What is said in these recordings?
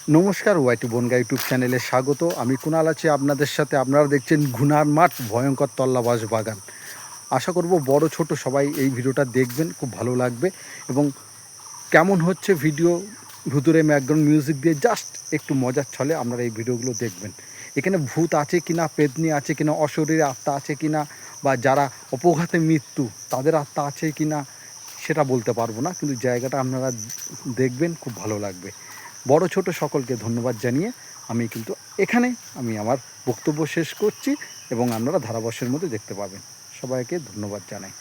নমস্কার, ওয়াইটি বনগা ইউটিউব চ্যানেলে স্বাগত। আমি কুণাল আছি আপনাদের সাথে। আপনারা দেখছেন ঘুনার মাঠ, ভয়ঙ্কর তল্লাবাস বাগান। আশা করব বড় ছোট সবাই এই ভিডিওটা দেখবেন, খুব ভালো লাগবে। এবং কেমন হচ্ছে ভিডিও, ভুতুরে ব্যাকগ্রাউন্ড মিউজিক দিয়ে জাস্ট একটু মজার ছলে আপনারা এই ভিডিওগুলো দেখবেন। এখানে ভূত আছে কিনা, পেতনি আছে কিনা, অশরীরে আত্মা আছে কিনা, বা যারা অপঘাতে মৃত্যু তাদের আত্মা আছে কিনা সেটা বলতে পারবো না, কিন্তু জায়গাটা আপনারা দেখবেন, খুব ভালো লাগবে। বড় ছোট সকলকে ধন্যবাদ জানিয়ে আমি আমার বক্তব্য শেষ করছি এবং আপনারা ধারাভাষ্যের মধ্যে দেখতে পাবেন। সবাইকে ধন্যবাদ জানাই।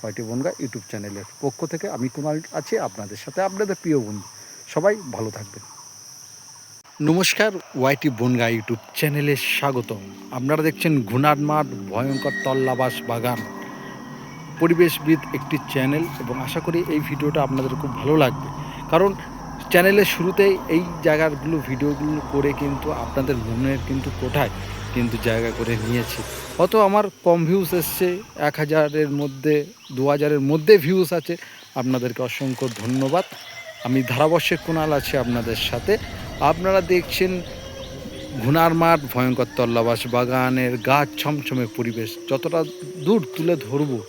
ওয়াইটি বনগা ইউটিউব চ্যানেলের পক্ষ থেকে আমি কুণাল আছি আপনাদের সাথে, আপনাদের প্রিয় বন্ধু। সবাই ভালো থাকবেন। নমস্কার, ওয়াইটি বনগা ইউটিউব চ্যানেলে স্বাগতম। আপনারা দেখছেন ঘুনার মাঠ, ভয়ঙ্কর তল্লাবাস বাগান, পরিবেশবিদ একটি চ্যানেল, এবং আশা করি এই ভিডিওটা আপনাদের খুব ভালো লাগবে। কারণ চ্যানেলের শুরুতেই এই জায়গাগুলো ভিডিওগুলো করে কিন্তু আপনাদের মনের কিন্তু কোঠায় কিন্তু জায়গা করে নিয়েছি। অত আমার কম ভিউজ এসছে, 1000-এর মধ্যে 2000-এর মধ্যে ভিউজ আছে। আপনাদেরকে অসংখ্য ধন্যবাদ। আমি ধারাবর্ষে কুণাল আছি আপনাদের সাথে। আপনারা দেখছেন ঘুনার মাঠ, ভয়ঙ্কর তল্লাবাস বাগানের গাছ ছমছমে পরিবেশ। যতটা দূর তুলে ধরবো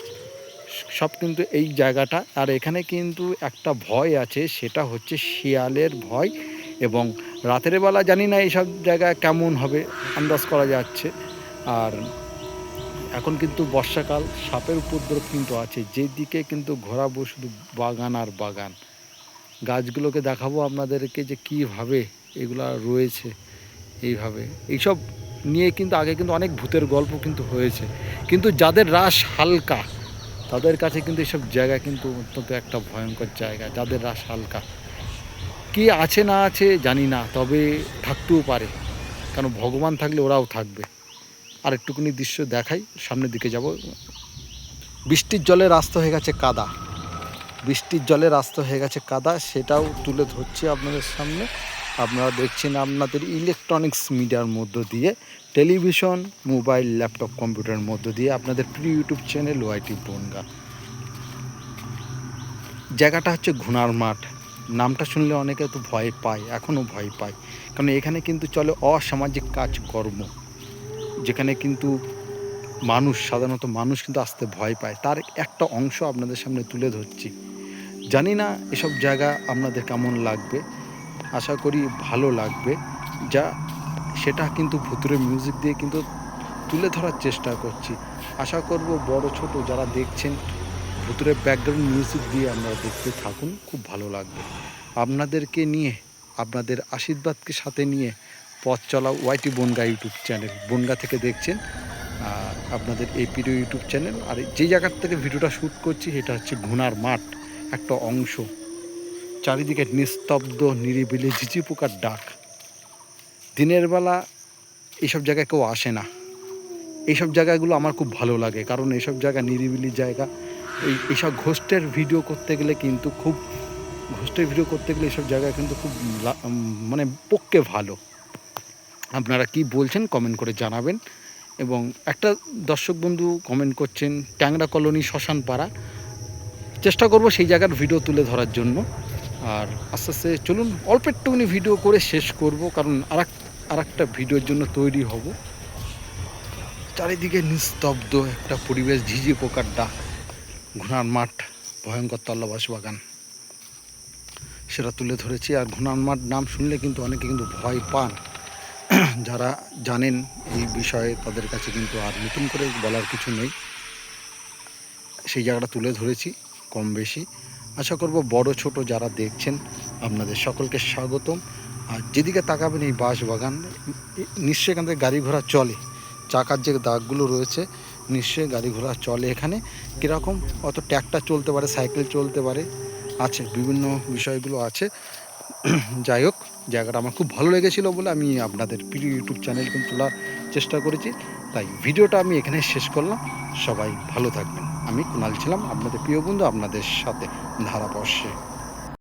সব কিন্তু এই জায়গাটা। আর এখানে কিন্তু একটা ভয় আছে, সেটা হচ্ছে শিয়ালের ভয়। এবং রাতের বেলা জানি না এইসব জায়গায় কেমন হবে, আন্দাজ করা যাচ্ছে। আর এখন কিন্তু বর্ষাকাল, সাপের উপদ্রব কিন্তু আছে। যেদিকে কিন্তু ঘোরাবো শুধু বাগান আর বাগান। গাছগুলোকে দেখাবো আপনাদেরকে যে কীভাবে এগুলা রয়েছে। এইভাবে এইসব নিয়ে কিন্তু আগে কিন্তু অনেক ভূতের গল্প কিন্তু হয়েছে, কিন্তু যাদের রাশ হালকা তাদের কাছে কিন্তু এইসব জায়গা কিন্তু অত্যন্ত একটা ভয়ঙ্কর জায়গা। যাদের রাশ হালকা, কি আছে না আছে জানি না, তবে থাকতেও পারে, কারণ ভগবান থাকলে ওরাও থাকবে। আর একটুকুনি দৃশ্য দেখাই, সামনের দিকে যাব। বৃষ্টির জলে রাস্তা হয়ে গেছে কাদা, বৃষ্টির জলে রাস্তা হয়ে গেছে কাদা, সেটাও তুলে ধরছি আপনাদের সামনে। আপনারা দেখছেন আপনাদের ইলেকট্রনিক্স মিডিয়ার মধ্য দিয়ে, টেলিভিশন, মোবাইল, ল্যাপটপ, কম্পিউটারের মধ্য দিয়ে আপনাদের প্রিয় ইউটিউব চ্যানেল ওয়াইটি বনগা। জায়গাটা হচ্ছে ঘুনার মাঠ। নামটা শুনলে অনেকে তো ভয় পায়, এখনও ভয় পায়, কারণ এখানে কিন্তু চলে অসামাজিক কাজকর্ম, যেখানে কিন্তু সাধারণত মানুষ কিন্তু আসতে ভয় পায়। তার একটা অংশ আপনাদের সামনে তুলে ধরছি। জানি না এসব জায়গা আপনাদের কেমন লাগবে, আশা করি ভালো লাগবে। সেটা কিন্তু ভুতুরে মিউজিক দিয়ে কিন্তু তুলে ধরার চেষ্টা করছি। আশা করব বড় ছোট যারা দেখছেন, ভুতুরে ব্যাকগ্রাউন্ড মিউজিক দিয়ে আপনারা দেখতে থাকুন, খুব ভালো লাগবে। আপনাদেরকে নিয়ে, আপনাদের আশীর্বাদকে সাথে নিয়ে পথ চলা ওয়াইটি বনগা ইউটিউব চ্যানেল। বনগা থেকে দেখছেন আপনাদের এই প্রিয় ইউটিউব চ্যানেল। আর যে জায়গার থেকে ভিডিওটা শ্যুট করছি এটা হচ্ছে ঘুনার মাঠ একটা অংশ। চারিদিকে নিস্তব্ধ, নিরিবিলি, ঝিঝি পোকার ডাক। দিনের বেলা এইসব জায়গায় কেউ আসে না। এইসব জায়গাগুলো আমার খুব ভালো লাগে, কারণ এইসব জায়গা নিরিবিলি জায়গা। এইসব ঘোস্টের ভিডিও করতে গেলে এইসব জায়গায় কিন্তু খুব মানে পক্ষে ভালো। আপনারা কি বলছেন কমেন্ট করে জানাবেন। এবং একটা দর্শক বন্ধু কমেন্ট করছেন ট্যাংরা কলোনি শ্মশান পাড়া, চেষ্টা করব সেই জায়গার ভিডিও তুলে ধরার জন্য। আর আস্তে আস্তে চলুন অল্প একটুখানি ভিডিও করে শেষ করব, কারণ আর একটা ভিডিওর জন্য তৈরি হব। চারিদিকে নিস্তব্ধ একটা পরিবেশ, ঝিঝি পোকার ডাক, ঘুনার মাঠ, ভয়ঙ্কর তল্লাবাস বাগান, সেটা তুলে ধরেছি। আর ঘুনার মাঠ নাম শুনলে কিন্তু অনেকে কিন্তু ভয় পান। যারা জানেন এই বিষয়ে তাদের কাছে কিন্তু আর নতুন করে বলার কিছু নেই। সেই জায়গাটা তুলে ধরেছি কম বেশি। আশা করব বড় ছোট যারা দেখছেন আপনাদের সকলকে স্বাগতম। আর যেদিকে তাকাবেন এই বাঁশ বাগান, নিশ্চয়ই এখান থেকে গাড়ি ঘোড়া চলে। চাকার যে দাগগুলো রয়েছে, নিশ্চয়ই গাড়ি ঘোড়া চলে এখানে। কীরকম, অত ট্র্যাক্টর চলতে পারে, সাইকেল চলতে পারে, আছে বিভিন্ন বিষয়গুলো আছে। যাই হোক, জায়গাটা আমার খুব ভালো লেগেছিলো বলে আমি আপনাদের প্রিয় ইউটিউব চ্যানেল কিন্তু তোলার চেষ্টা করেছি। তাই ভিডিওটা আমি এখানে শেষ করলাম। সবাই ভালো থাকবেন। আমি কুণাল ছিলাম, আপনাদের প্রিয় বন্ধু, আপনাদের সাথে ধারাবর্ষে।